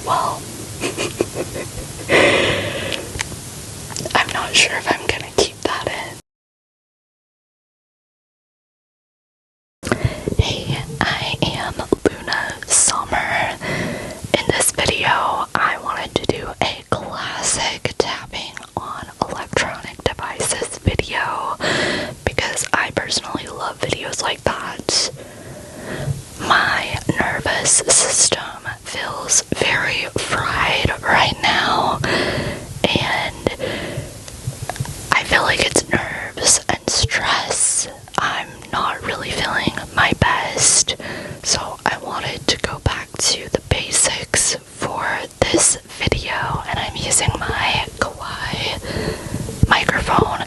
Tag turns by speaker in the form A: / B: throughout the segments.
A: Well, I'm not sure if I'm gonna keep that in. Hey, I am Luna Sommer. In this video, I wanted to do a classic tapping on electronic devices video because I personally love videos like that. My nervous system feels very fried right now, and I feel like it's nerves and stress. I'm not really feeling my best, so I wanted to go back to the basics for this video, and I'm using my Kawaii microphone.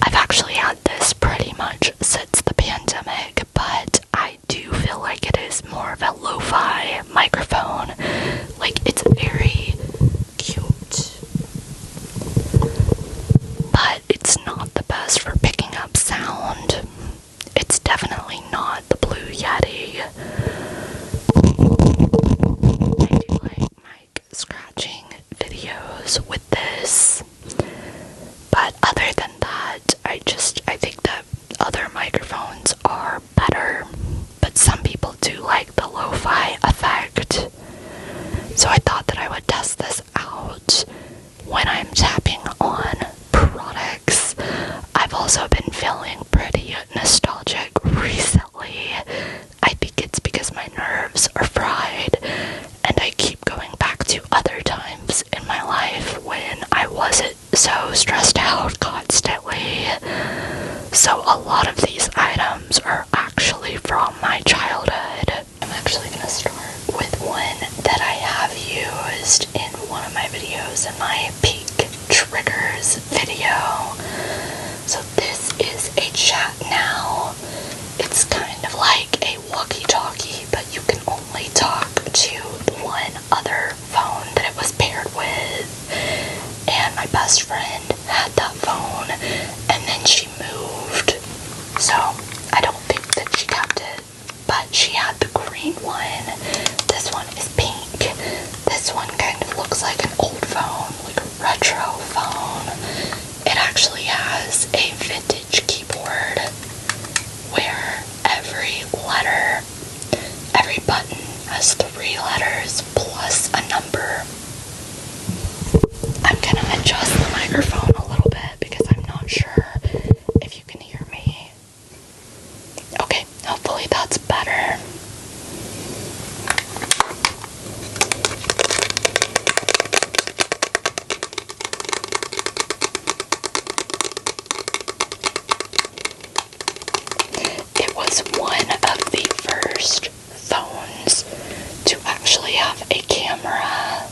A: I've actually had this pretty much since the pandemic, but I do feel like it is more of a lo-fi microphone. Like, it's very cute, but it's not the best for picking up sound. It's definitely not the Blue Yeti. I do like mic scratching videos with this, but other than that, I think that other microphones are better, but some people do like the lo-fi effect. So I thought that I would test this out when I'm tapping on products. I've also been feeling pretty nostalgic recently. I think it's because my nerves are fried, and I keep going back to other times in my life when I wasn't so stressed out constantly. So a lot of these items are actually from my childhood. I'm actually going to start with one that I have used in one of my videos, in my peak triggers video. So this is a chat now. It's kind of like a walkie-talkie, but you can only talk to one other phone that it was paired with. And my best friend had that phone, and then she moved. So I don't think that she kept it, but she had the green one. This one is pink. This one kind of looks like an old phone, like a retro phone. It actually has a vintage keyboard where every button has 3 letters plus a number. I'm gonna adjust the microphone a little bit because I'm not sure if you can hear me. Okay, hopefully that's better. It was one of the first phones to actually have a camera.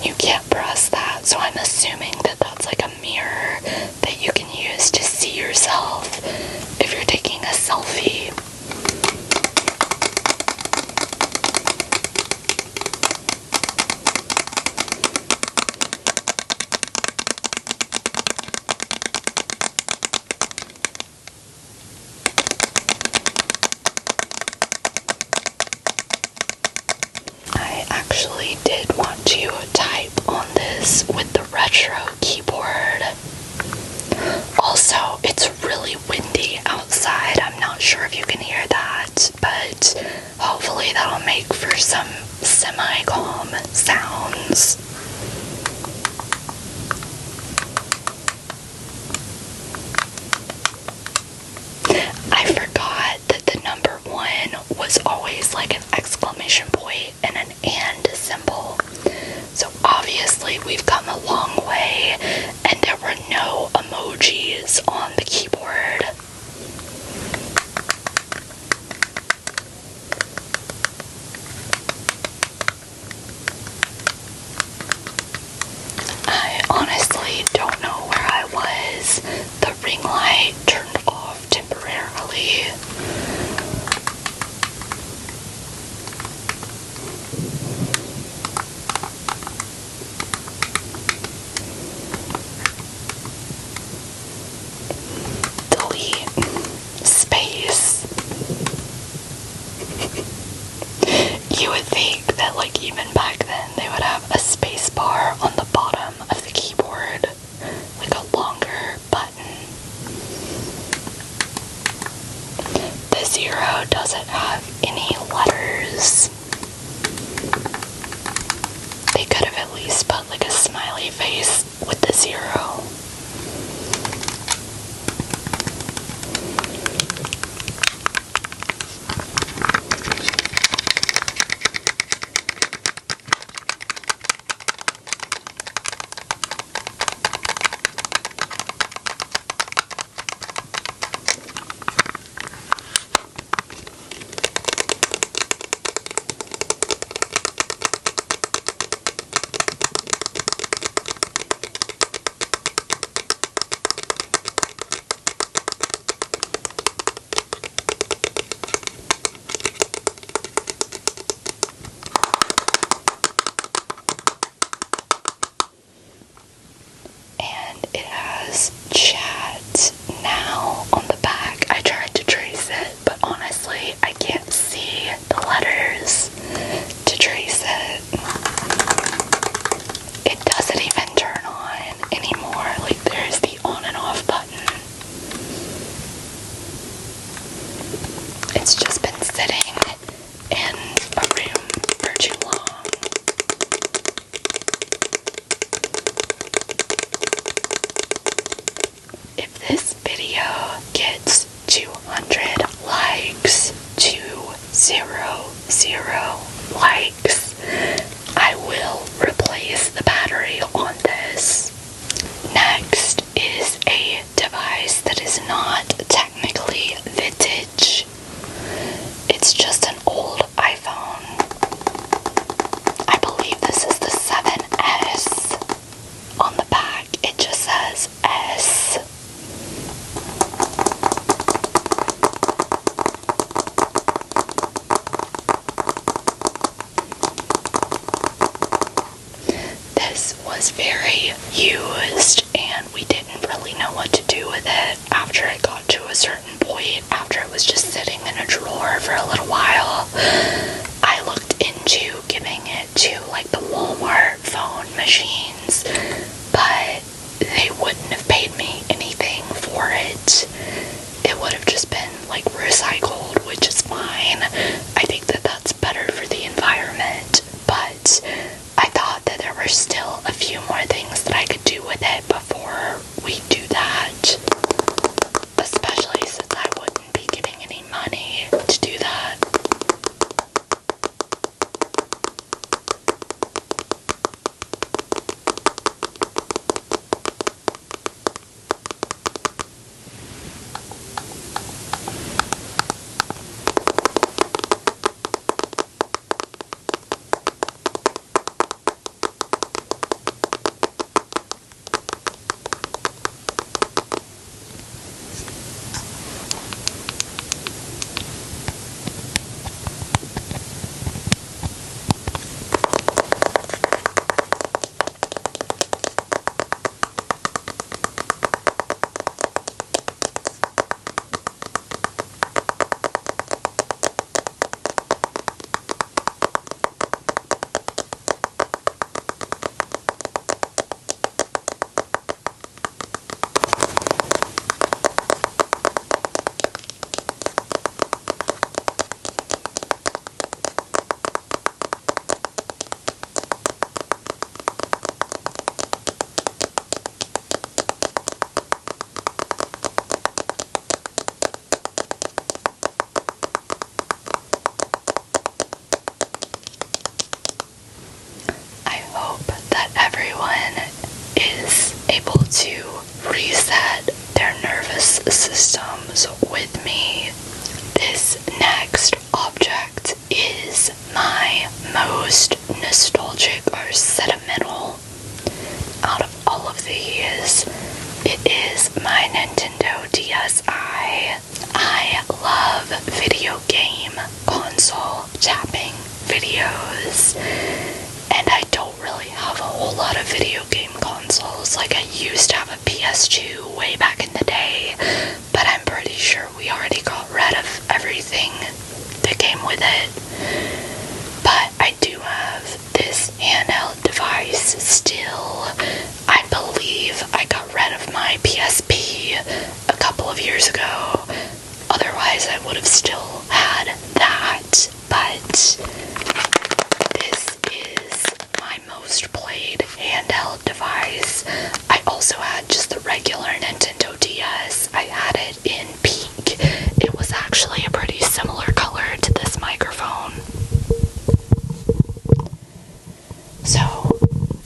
A: You can't press that, so I'm assuming that that's like a mirror that you can use to see yourself if you're taking a selfie. I actually did want to type on this with the retro keyboard. Also, it's really windy outside. I'm not sure if you can hear that, but hopefully that'll make for some semi-calm sounds. I forgot that the number 1 was always like an exclamation point and an and symbol. So obviously we've come a long way, and there were no emojis on the keyboard. like even back then, they would have a space bar on the bottom of the keyboard, like a longer button. The 0 doesn't have any letters. They could have at least put like a smiley face with the 0. Chat now on the back. I tried to trace it, but honestly, I can't see the letters to trace it. It doesn't even turn on anymore. Like, there's the on and off button. It's just been sitting in a room for too long. This video gets 200 likes, 200 likes, I will replace the battery on this. Next is a device that is not technically vintage. It's just an old iPhone. I believe this is the 7S. On the back, it just says S. This was very used, and we didn't really know what to do with it after it got to a certain point, after it was just sitting in a drawer for a little while. I looked into giving it to like the Walmart phone machines, but they wouldn't have paid me anything for it. It would have just been like recycled, which is fine. I think that that's better for the environment, but I thought that there were still a few more things that I could do with it before we do that, especially since I wouldn't be getting any money to do that. Reset their nervous systems with me. This next object is my most nostalgic or sentimental out of all of these. It is my Nintendo DSi. I love video game console tapping videos, and I don't really have a whole lot of video game consoles. Like, I used to have a PS2 way back in the day, but I'm pretty sure we already got rid of everything that came with it. But I do have still, I believe I got rid of my PSP a couple of years ago. Otherwise, I would have still had that, but this is my most played handheld device. I also had just the regular Nintendo DS. I had it in pink. It was actually a pretty similar color to this microphone. So,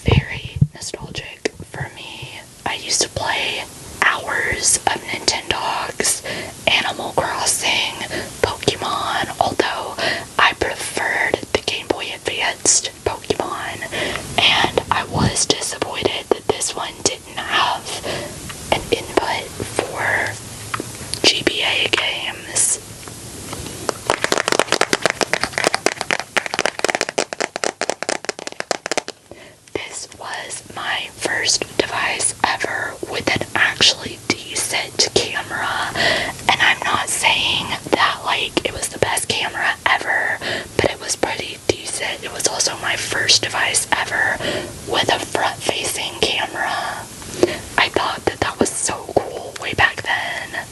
A: very nostalgic for me. I used to play hours of Nintendogs, Animal Crossing, Pokemon, although I preferred the Game Boy Advanced Pokemon, and I was disappointed that this one didn't have an input for GBA games. This was my first device ever with an actually decent camera, and I'm not saying that like it was the best camera ever, but it was pretty decent. It was also my first device ever with a front-facing camera. I thought that that was so cool way back then.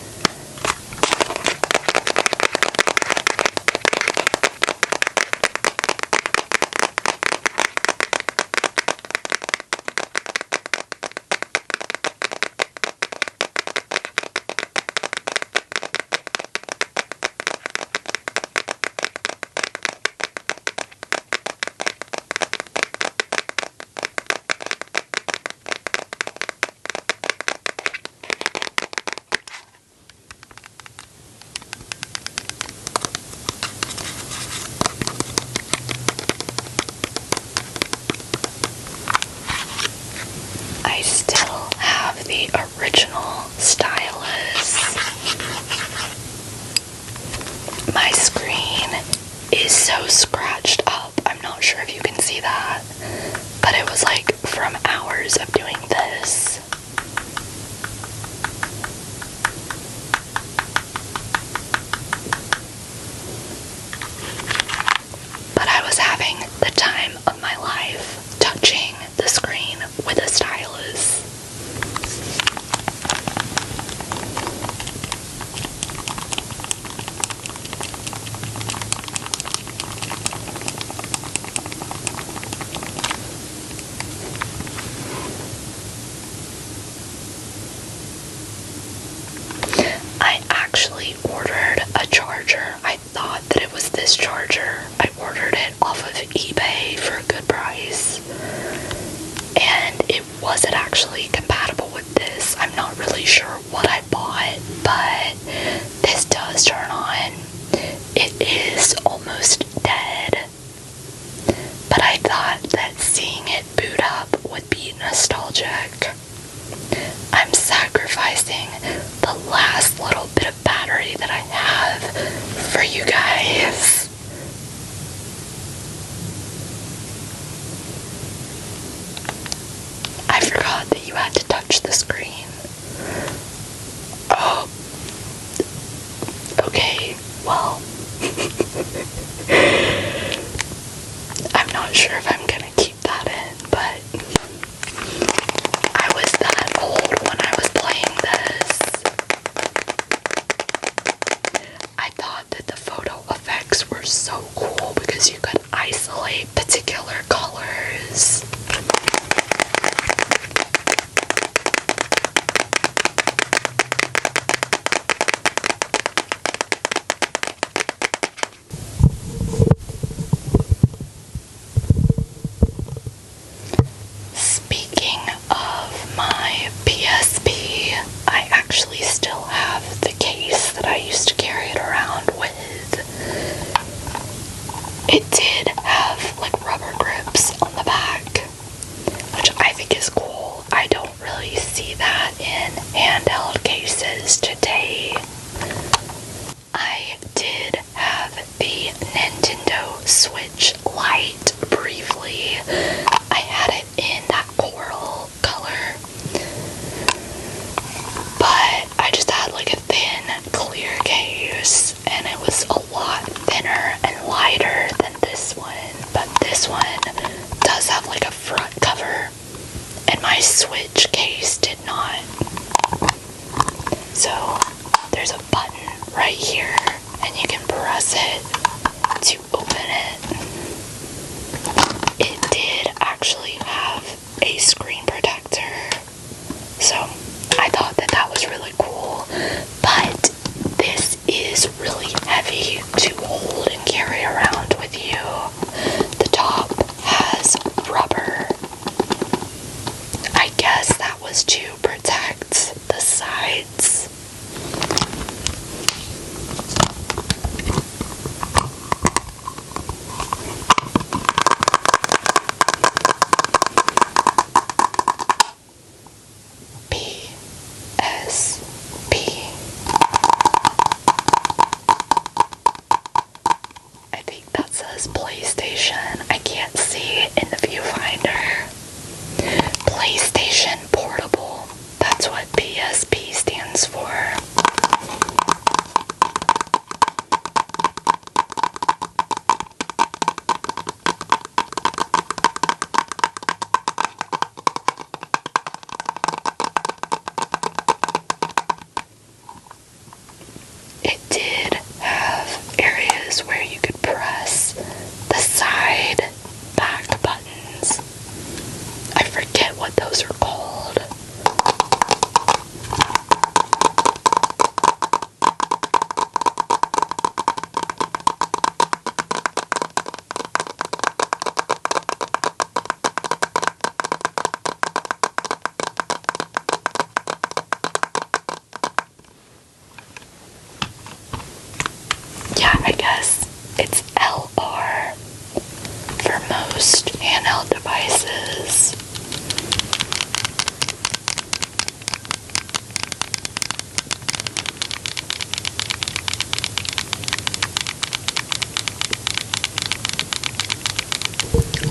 A: I still have the original stylus. My screen is so scratched up. I'm not sure if you can see that, but it was like from hours of doing this. But I was having the time of my life touching the screen with a stylus. I actually ordered a charger. I thought that it was this charger. I ordered it off of eBay for a good price, and it wasn't actually compatible with this. I'm not really sure what I bought, but this does turn on. It is almost dead, but I thought that seeing it boot up would be nostalgic. I'm sacrificing the last little bit of battery that I have for you guys. I forgot that you had to touch the screen. Oh. Okay, well. I'm not sure if I'm gonna keep that in, but I was that old when I was playing this. I thought that the photo effects were so cool because you could isolate particular colors. Speaking of my PSP, I actually still have the case that I used to carry it around with. It did have like rubber grips on the back, which I think is cool. I don't really see that in handheld cases today. I did have the Nintendo Switch Lite briefly. I had it in that coral color, but I just had like a thin clear case, and it was a lot thinner and lighter than this one. But this one does have like a front cover switch case did not. So there's a button right here, and you can press it to open it. It did actually have a screen protector, so I thought that that was really cool, but this is really heavy to hold and carry around with you. The top has rubber. I guess that was to protect the sides. I think that says PlayStation. I can't see it in the viewfinder. PlayStation Portable. That's what PSP stands for. It did have areas where you could press the side back buttons. I forget what those are called. Yeah, I guess it's LR for most handheld devices.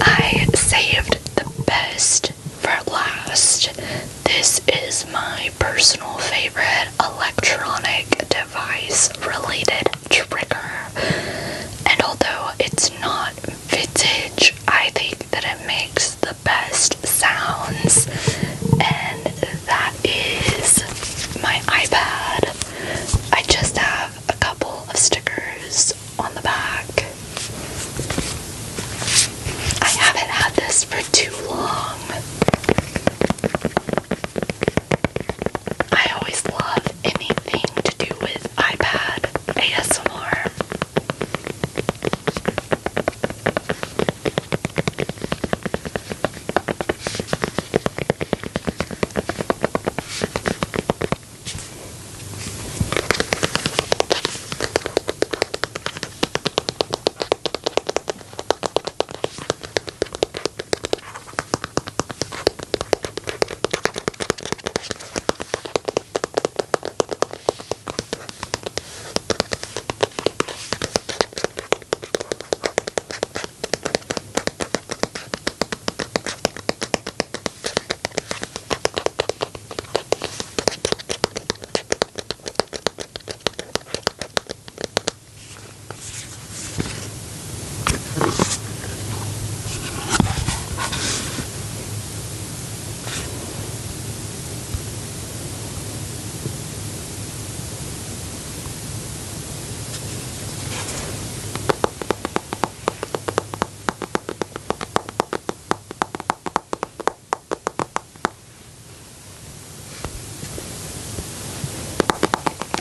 A: I saved the best for last. This is my personal favorite electronic device related trigger. And although it's not vintage, I think that it makes the best sounds. And that is my iPad. I just have a couple of stickers on the back. I haven't had this for too long. I always love anything to do with iPad ASMR.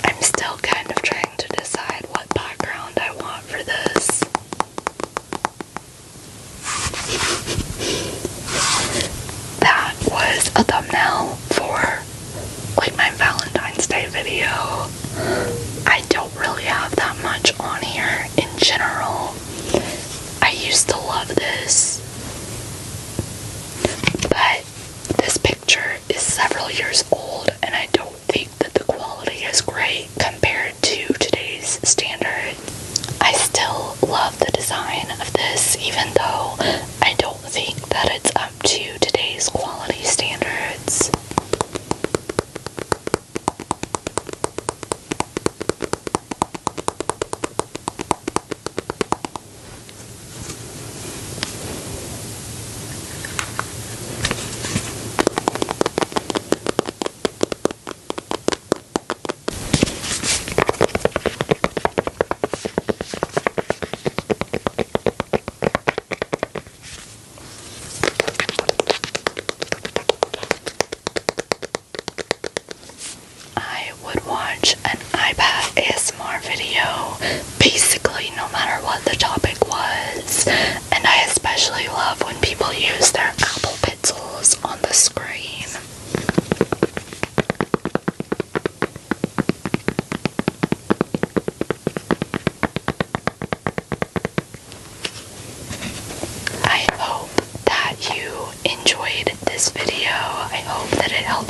A: I'm still kind of trying to decide what background I want for this. That was a thumbnail for like my Valentine's Day video. I don't really have that much on here in general. I used to love this, but this picture is several years old and I don't think that the quality is great compared to today's standard. I still love the design of this, even though I don't think that it's up to today's quality standards.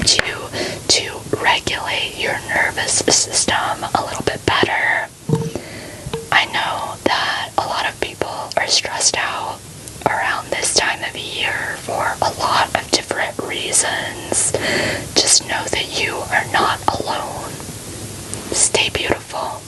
A: helped you to regulate your nervous system a little bit better. I know that a lot of people are stressed out around this time of year for a lot of different reasons. Just know that you are not alone. Stay beautiful.